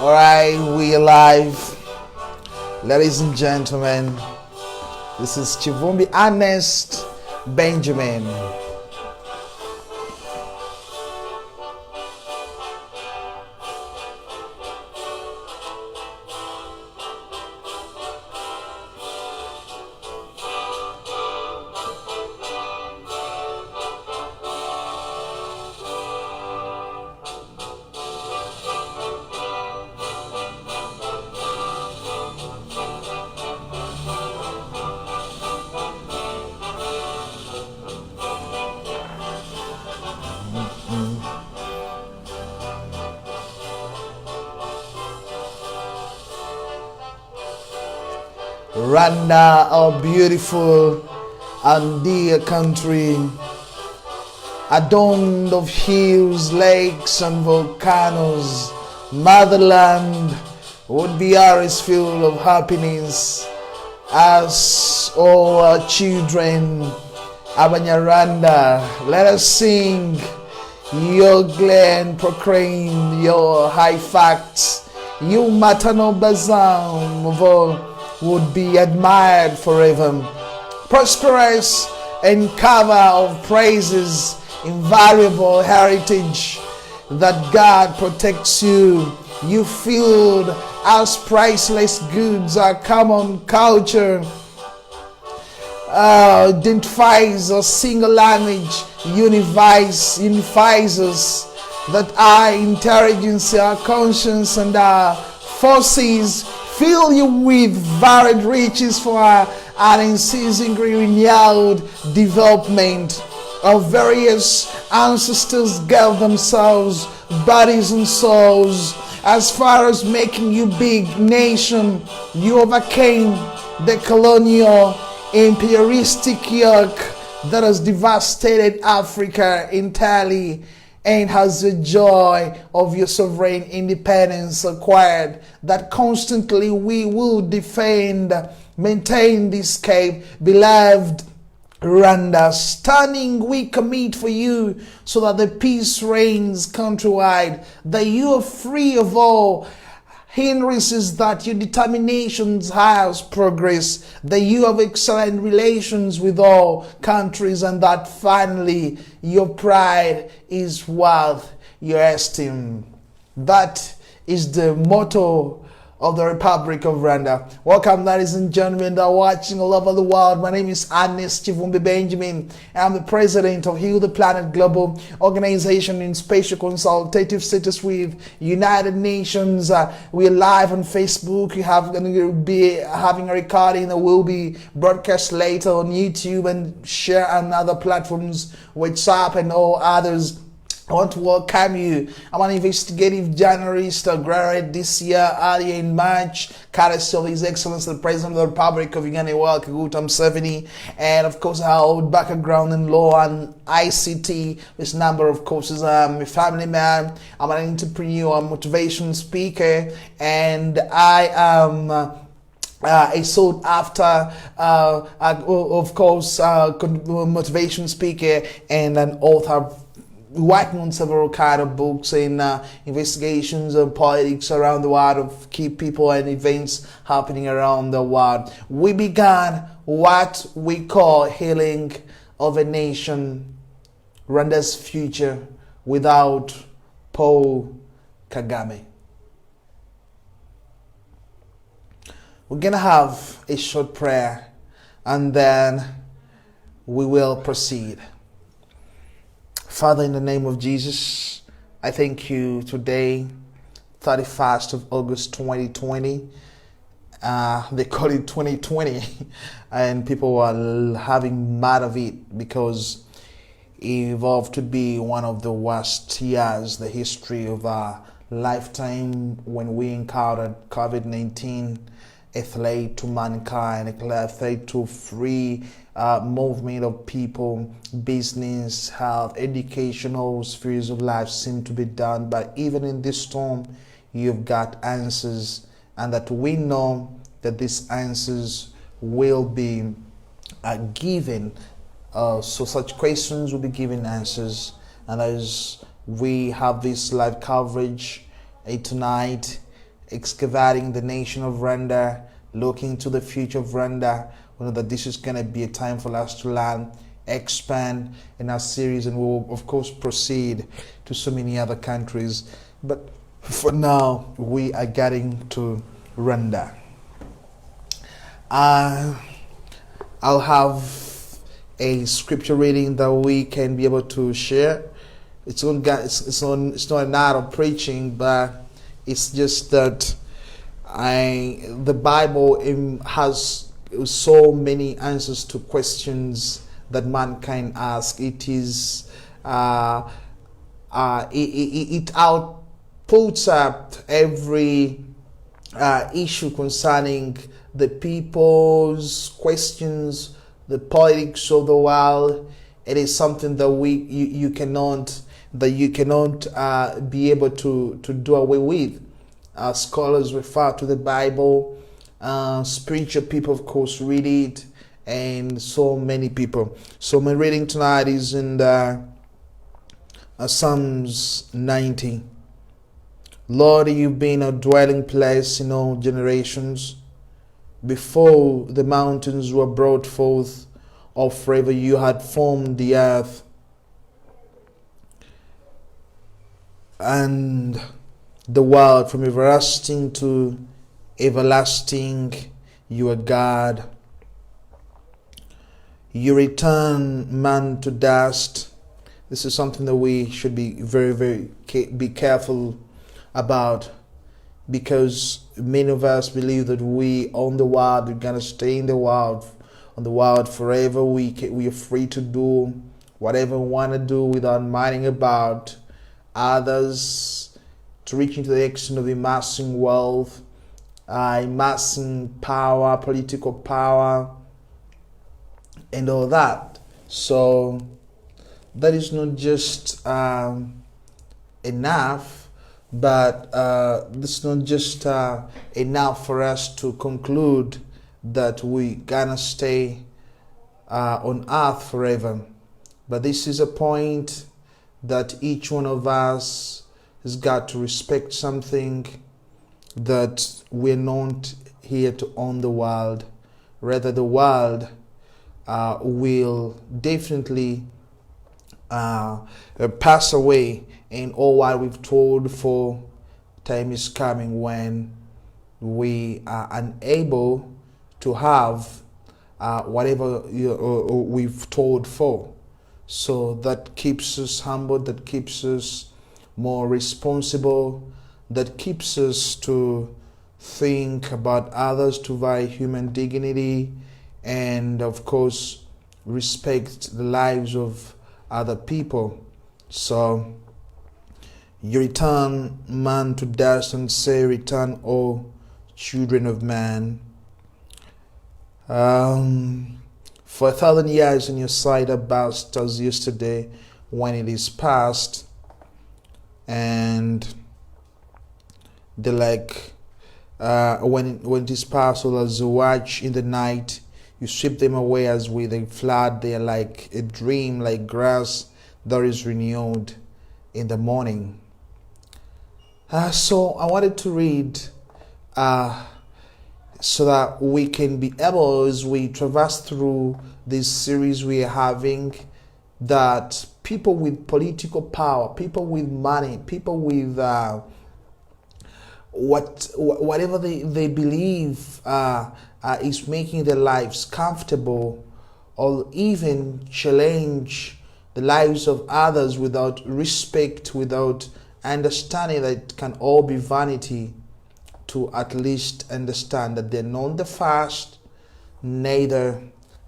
Alright, we are live. Ladies and gentlemen, this is Kivumbi, Earnest, Benjamin. Rwanda, our beautiful and dear country, adorned of hills, lakes and volcanoes, motherland would be ours filled of happiness as all our children. Abanyarwanda, let us sing your glen, proclaim your high facts, you maternal bosom of all would be admired forever. Prosperous and cover of praises, invariable heritage that God protects you. You filled as priceless goods, our common culture identifies a single language, unifies us, that our intelligence, our conscience and our forces fill you with varied riches for an unceasingly renewed development. Our various ancestors gave themselves bodies and souls as far as making you big nation. You overcame the colonial imperialistic yoke that has devastated Africa entirely, and has the joy of your sovereign independence acquired, that constantly we will defend, maintain this cape, beloved Rwanda. Standing we commit for you, so that the peace reigns countrywide, that you are free of all hindrances, that your determinations has progress, that you have excellent relations with all countries, and that finally your pride is worth your esteem. That is the motto of the Republic of Rwanda. Welcome, ladies and gentlemen that are watching all over the world. My name is Earnest Kivumbi Benjamin. I'm the president of Heal the Planet Global Organization in Spatial Consultative Status with United Nations. We're live on Facebook. We have going to be having a recording that will be broadcast later on YouTube and share on other platforms, WhatsApp and all others. I want to welcome you. I'm an investigative journalist, graduate this year, earlier in March, courtesy of His Excellency the President of the Republic of Uganda, Kaguta Museveni, and of course I hold background in law and ICT. This number of courses. I'm a family man, I'm an entrepreneur, a motivation speaker, and I am a sought after, of course, motivation speaker and an author, working on several kind of books and investigations of politics around the world, of key people and events happening around the world. We began what we call healing of a nation, Rwanda's future without Paul Kagame. We're gonna have a short prayer and then we will proceed. Father, in the name of Jesus, I thank you today, 31st of August 2020. They call it 2020 and people are having mad of it because it evolved to be one of the worst years in the history of our lifetime, when we encountered COVID-19, a threat to mankind, a threat to free movement of people, business, health, educational spheres of life seem to be done. But even in this storm, you've got answers, and that we know that these answers will be given. So such questions will be given answers. And as we have this live coverage tonight, excavating the nation of Rwanda, looking to the future of Rwanda. We know that this is going to be a time for us to learn, expand in our series, and we will, of course, proceed to so many other countries. But for now, we are getting to Rwanda. I'll have a scripture reading that we can be able to share. It's not an art of preaching, but it's just that the Bible has so many answers to questions that mankind asks. It is it outputs up every issue concerning the people's questions, the politics of the world. It is something that you cannot be able to do away with. Scholars refer to the Bible. Spiritual people, of course, read it, and so many people. So my reading tonight is in Psalms 90. Lord, you've been a dwelling place in all generations. Before the mountains were brought forth, or forever you had formed the earth. And the world, from everlasting to everlasting, you are God. You return man to dust. This is something that we should be very be careful about, because many of us believe that we own the world, we're gonna stay in the world, on the world forever. We are free to do whatever we want to do without minding about others, to reach into the extent of amassing wealth, amassing power, political power, and all that. So that is not just enough, but this is not just enough for us to conclude that we gonna stay on earth forever. But this is a point that each one of us has got to respect something, that we're not here to own the world. Rather, the world will definitely pass away, and all while we've told for, time is coming when we are unable to have whatever we've told for. So that keeps us humble, that keeps us more responsible, that keeps us to think about others, to value human dignity, and of course respect the lives of other people. So you return man to dust, and say, return, O children of man. For 1,000 years in your sight are best as yesterday, when it is past, and they're like when it is past, or as a watch in the night, you sweep them away as with a flood. They are like a dream, like grass that is renewed in the morning. So I wanted to read so that we can be able, as we traverse through this series we are having, that people with political power, people with money, people with whatever they believe is making their lives comfortable, or even challenge the lives of others without respect, without understanding that it can all be vanity, to at least understand that they're not the first, neither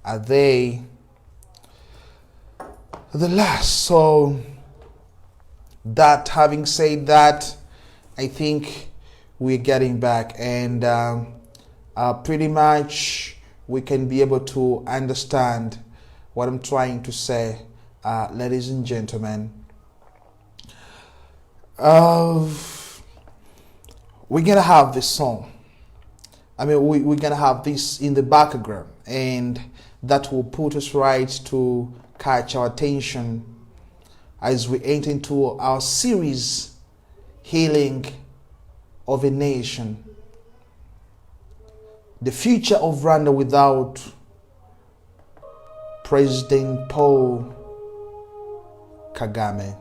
are they the last. So that, having said that, I think we're getting back, and pretty much we can be able to understand what I'm trying to say, ladies and gentlemen. We're gonna have this song. We're gonna have this in the background, and that will put us right to catch our attention as we enter into our series, Healing of a nation. The future of Rwanda without President Paul Kagame.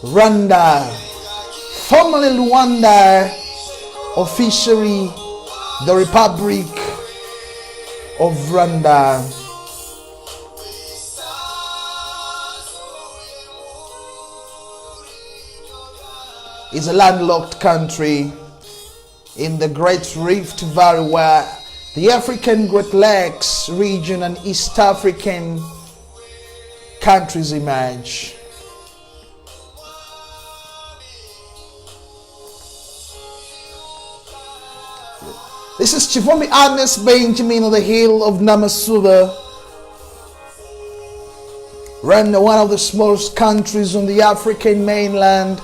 Rwanda, formerly Rwanda, officially the Republic of Rwanda. Is a landlocked country in the Great Rift Valley, where the African Great Lakes region and East African countries emerge. This is Kivumbi Earnest Benjamin of the hill of Namasuba. Rwanda, one of the smallest countries on the African mainland.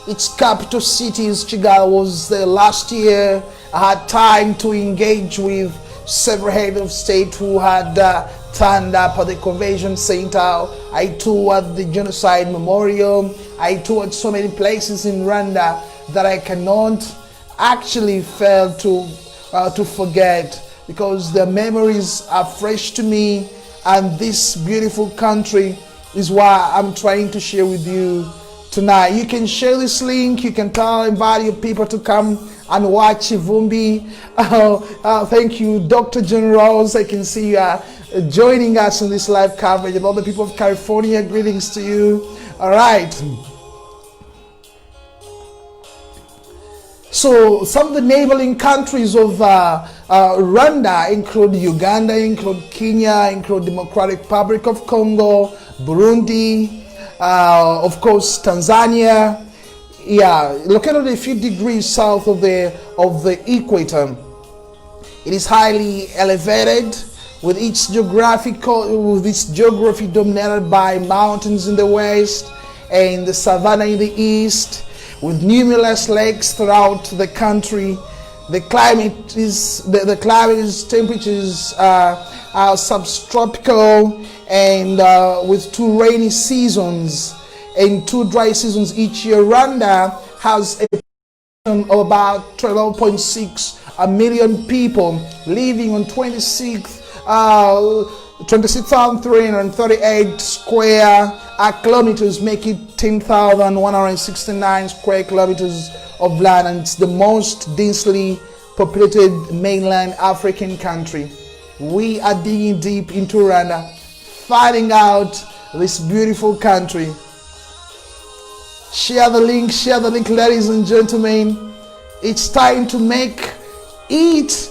Its capital city is Kigali. Was there last year. I had time to engage with several heads of state who had turned up at the convention center. I toured the genocide memorial. I toured so many places in Rwanda that I cannot actually fail to forget, because the memories are fresh to me, and this beautiful country is why I'm trying to share with you tonight. You can share this link, you can invite your people to come and watch Kivumbi. Thank you, Dr. Generals. I can see you joining us in this live coverage, and all the people of California, greetings to you. All right. So some of the neighboring countries of Rwanda include Uganda, include Kenya, include Democratic Republic of Congo, Burundi, of course Tanzania. Yeah, located a few degrees south of the equator. It is highly elevated, with its geography dominated by mountains in the west and the savanna in the east, with numerous lakes throughout the country. The climate is temperatures are subtropical, and with 2 rainy seasons and 2 dry seasons each year. Rwanda has a population of about 12.6 million people living on 26,338 square kilometers, making 10,169 square kilometers of land, and it's the most densely populated mainland African country. We are digging deep into Rwanda, finding out this beautiful country. Share the link, ladies and gentlemen. It's time to make it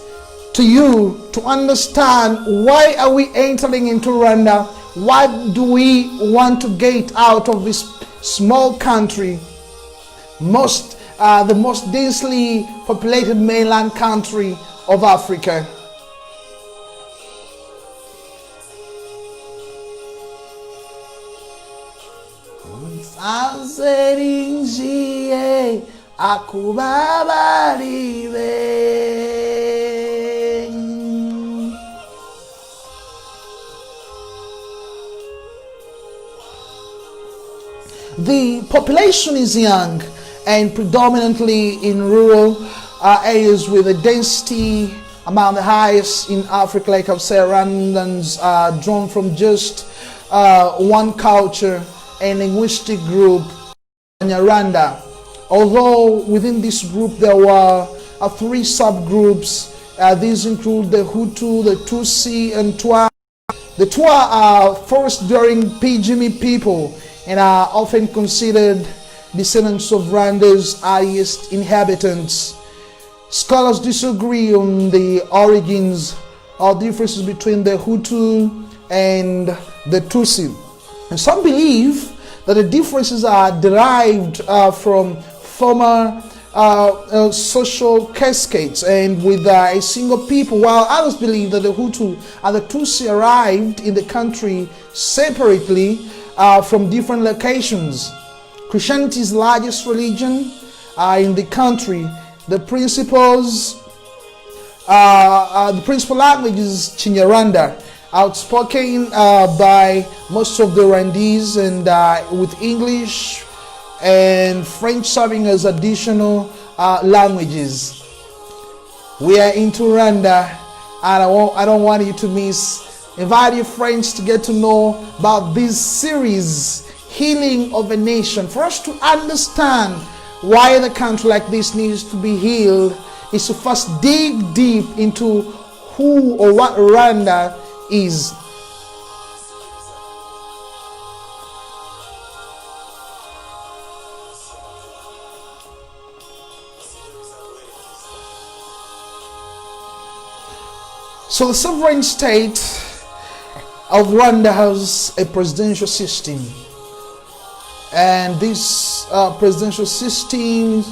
to you to understand, why are we entering into Rwanda? What do we want to get out of this small country? the most densely populated mainland country of Africa. The population is young and predominantly in rural areas with a density among the highest in Africa. Like I've said, Rwandans are drawn from just one culture and linguistic group, Rwanda. Although within this group there were 3 subgroups. These include the Hutu, the Tutsi, and Twa. The Twa are forest-dwelling Pygmy people and are often considered descendants of Rwanda's earliest inhabitants. Scholars disagree on the origins or differences between the Hutu and the Tutsi. And some believe that the differences are derived from former social cascades and with a single people, while others believe that the Hutu and the Tutsi arrived in the country separately from different locations. Christianity is the largest religion in the country. The principal language is Chinyarwanda, outspoken by most of the Rwandese, and with English and French serving as additional languages. We are into Rwanda, and I don't want you to miss. Invite your friends to get to know about this series, Healing of a Nation. For us to understand why the country like this needs to be healed is to first dig deep into who or what Rwanda is. So the sovereign state of Rwanda has a presidential system, and this presidential system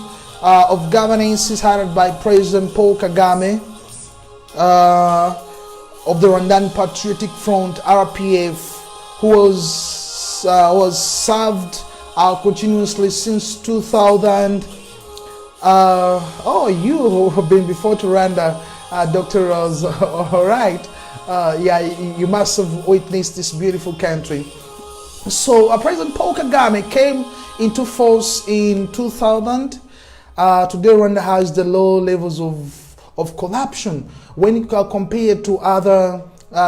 of governance is headed by President Paul Kagame of the Rwandan Patriotic Front (RPF), who was served continuously since 2000. You have been before to Rwanda, Dr. Rose. All right. You must have witnessed this beautiful country. So President Paul Kagame came into force in 2000. Today Rwanda has the low levels of corruption when compared to other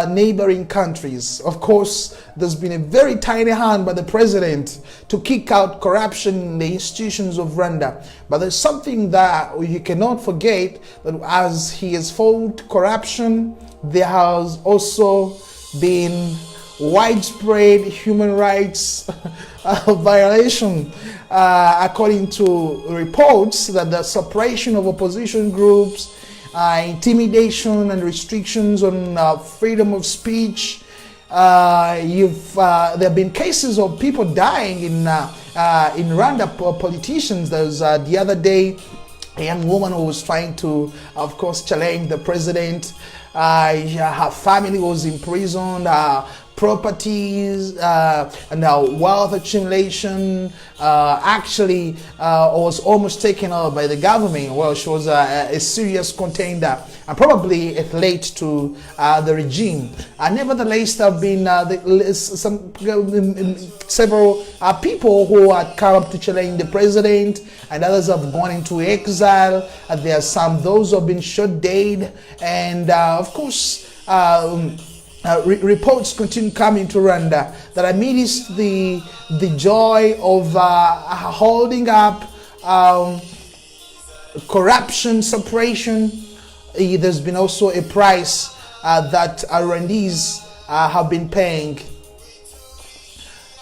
neighboring countries. Of course, there's been a very tiny hand by the president to kick out corruption in the institutions of Rwanda. But there's something that you cannot forget, that as he has fought corruption, there has also been widespread human rights violation, according to reports that the suppression of opposition groups, intimidation and restrictions on freedom of speech. There have been cases of people dying in Rwanda, politicians. There was the other day a young woman who was trying to, of course, challenge the president. Her family was imprisoned. Properties and wealth accumulation actually was almost taken over by the government. Well, she was a serious contender and probably a threat to the regime. Nevertheless, there have been several people who had come up to challenge the president, and others have gone into exile. There are those who have been shot dead, and of course, reports continue coming to Rwanda that amidst the joy of holding up corruption, suppression, there's been also a price that Rwandese have been paying.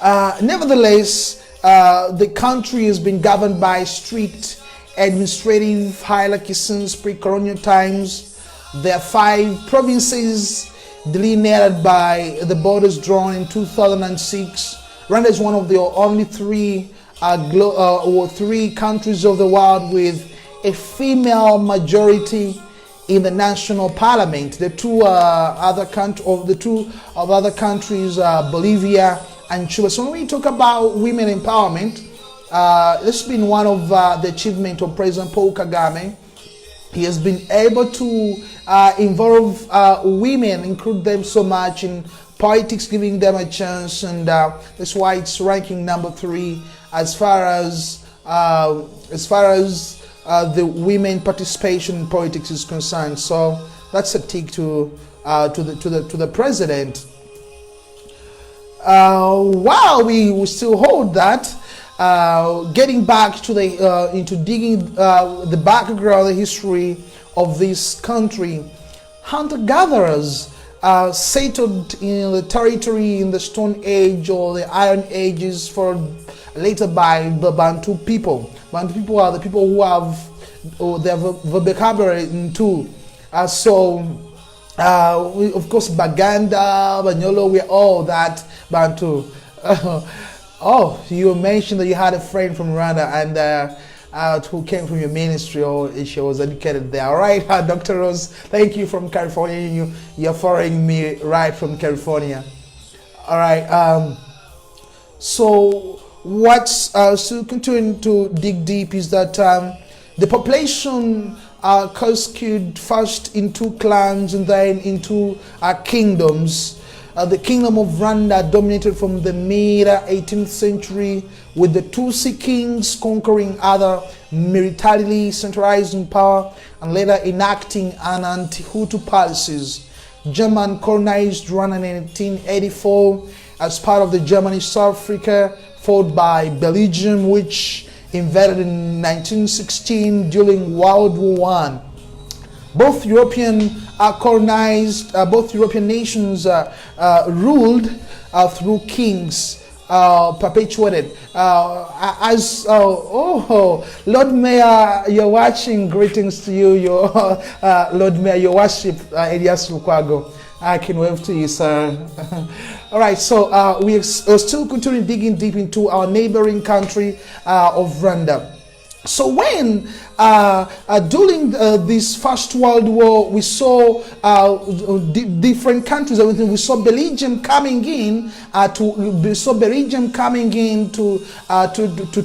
Nevertheless, the country has been governed by strict administrative hierarchy since pre-colonial times. There are 5 provinces delineated by the borders drawn in 2006. Rwanda is one of the only 3 or 3 countries of the world with a female majority in the national parliament. The two other countries, Bolivia and Cuba. So when we talk about women empowerment, this has been one of the achievements of President Paul Kagame. He has been able to involve women, include them so much in politics, giving them a chance, and that's why it's ranking number 3 as far as the women participation in politics is concerned. So that's a tick to the president. While we still hold that, getting back to the into digging the background, the history of this country, hunter-gatherers settled in the territory in the Stone Age or the Iron Ages, for later by the Bantu people. Bantu people are the people who have their vocabulary in two. Of course, Baganda, Banyolo, we're all that Bantu. Oh, you mentioned that you had a friend from Rwanda and who came from your ministry, or she was educated there. All right, Dr. Rose, thank you from California. You're following me right from California. All right. So what's still continuing to dig deep is that the population skewed first into clans and then into kingdoms. The kingdom of Rwanda dominated from the mid-18th century, with the Tutsi kings conquering other militarily centralizing power and later enacting an anti-Hutu policies. German colonized Rwanda in 1884 as part of the German East Africa, followed by Belgium, which invaded in 1916 during World War I. Both European nations ruled through kings perpetuated. Lord Mayor, you're watching. Greetings to you, Lord Mayor, your worship, Elias Lukwago. I can wave to you, sir. All right, so we are still continuing digging deep into our neighboring country of Rwanda. So when during this First World War, we saw different countries. We saw Belgium coming in to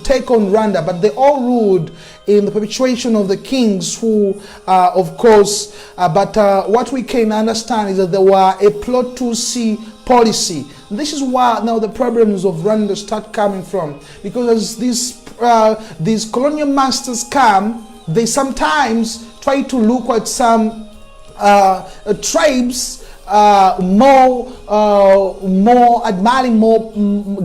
take on Rwanda, but they all ruled in the perpetuation of the kings, who, of course, what we can understand is that there were a plot to see policy. This is where now the problems of Rwanda start coming from, because as these colonial masters come, they sometimes try to look at some tribes more admiring,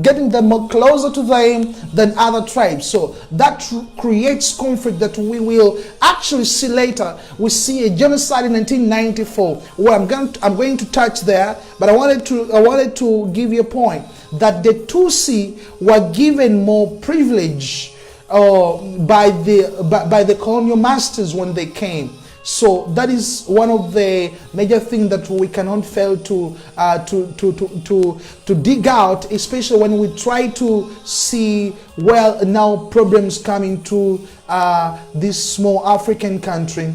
getting them more closer to them than other tribes. So that creates conflict that we will actually see later. We see a genocide in 1994, where I'm going to touch there, but I wanted to give you a point that the Tutsi were given more privilege by the colonial masters when they came. So that is one of the major things that we cannot fail to dig out, especially when we try to see where now problems coming to this small African country.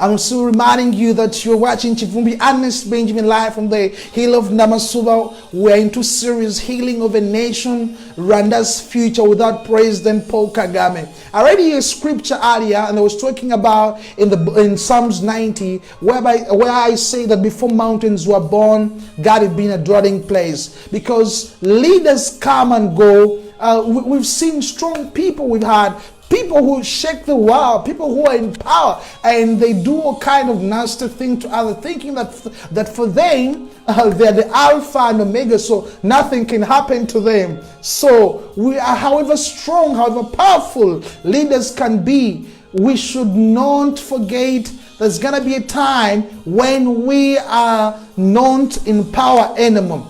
I'm still reminding you that you're watching Kivumbi, Earnest Benjamin, live from the hill of Namasuba. We're into series Healing of a Nation, Rwanda's Future Without President Paul Kagame. I read you a scripture earlier, and I was talking about in Psalms 90, where I say that before mountains were born, God had been a dwelling place. Because leaders come and go. We've seen strong people. We've had people who shake the world, people who are in power, and they do all kind of nasty thing to others, thinking that for them, they're the Alpha and Omega, so nothing can happen to them. So we are, however strong, however powerful leaders can be, we should not forget there's going to be a time when we are not in power anymore.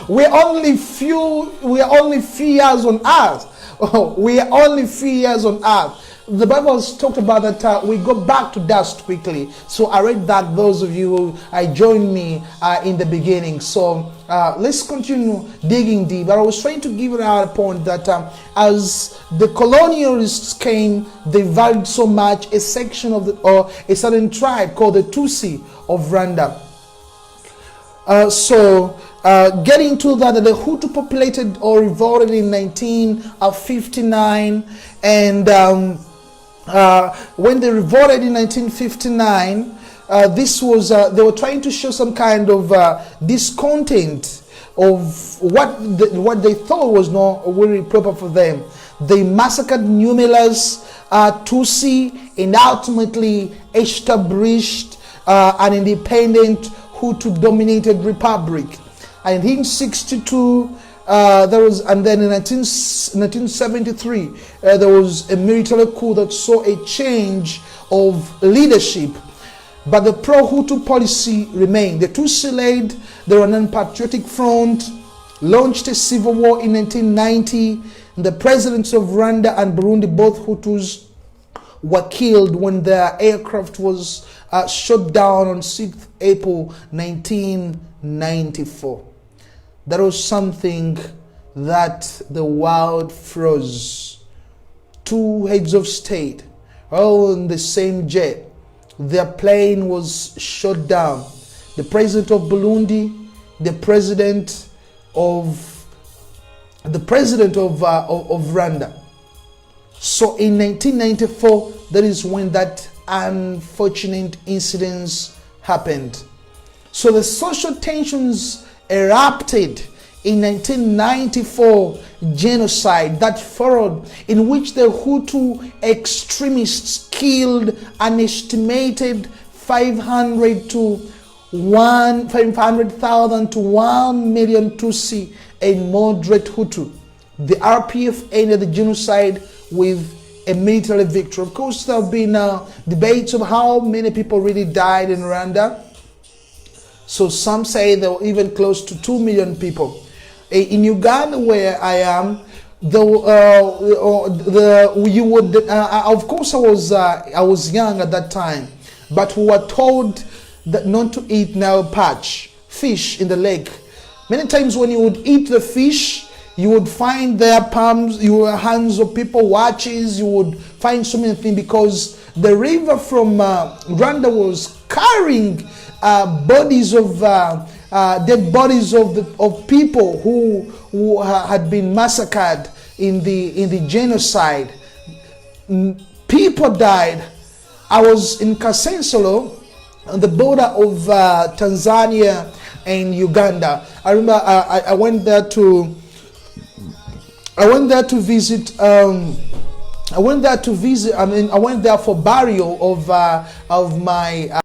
We're only few years on earth. We are only few years on earth. the Bible has talked about that we go back to dust quickly. So I read that, those of you who joined me in the beginning. So let's continue digging deep. But I was trying to give out a point that as the colonialists came, they valued so much a section of or a certain tribe called the Tutsi of Rwanda. Getting to that, the Hutu populated or revolted in 1959, and when they revolted in 1959, this was they were trying to show some kind of discontent of what they thought was not really proper for them. They massacred numerous Tutsi and ultimately established an independent Hutu-dominated republic. And in 1962, there was, and then in 1973, there was a military coup that saw a change of leadership. But the pro-Hutu policy remained. The Tutsi led the Rwandan Patriotic Front, launched a civil war in 1990. The presidents of Rwanda and Burundi, both Hutus, were killed when their aircraft was shot down on 6th April 1994. That was something that the world froze. Two heads of state, all in the same jet. Their plane was shot down. The president of Burundi, the president of Rwanda. So in 1994, that is when that unfortunate incidents happened. So the social tensions erupted in 1994 genocide that followed, in which the Hutu extremists killed an estimated 500,000 to 1 million Tutsi and moderate Hutu. The RPF ended the genocide with a military victory. Of course, there have been debates of how many people really died in Rwanda. So some say there were even close to 2 million people. In Uganda, where I am, of course, I was young at that time, but we were told that not to eat Nile perch, fish in the lake. Many times when you would eat the fish, you would find their palms, your hands of people, watches. You would find so many things because the river from Rwanda was carrying bodies of dead bodies of people who had been massacred in the genocide. People died. I was in Kasensolo, on the border of Tanzania and Uganda. I remember I went there to visit. I went there for burial of my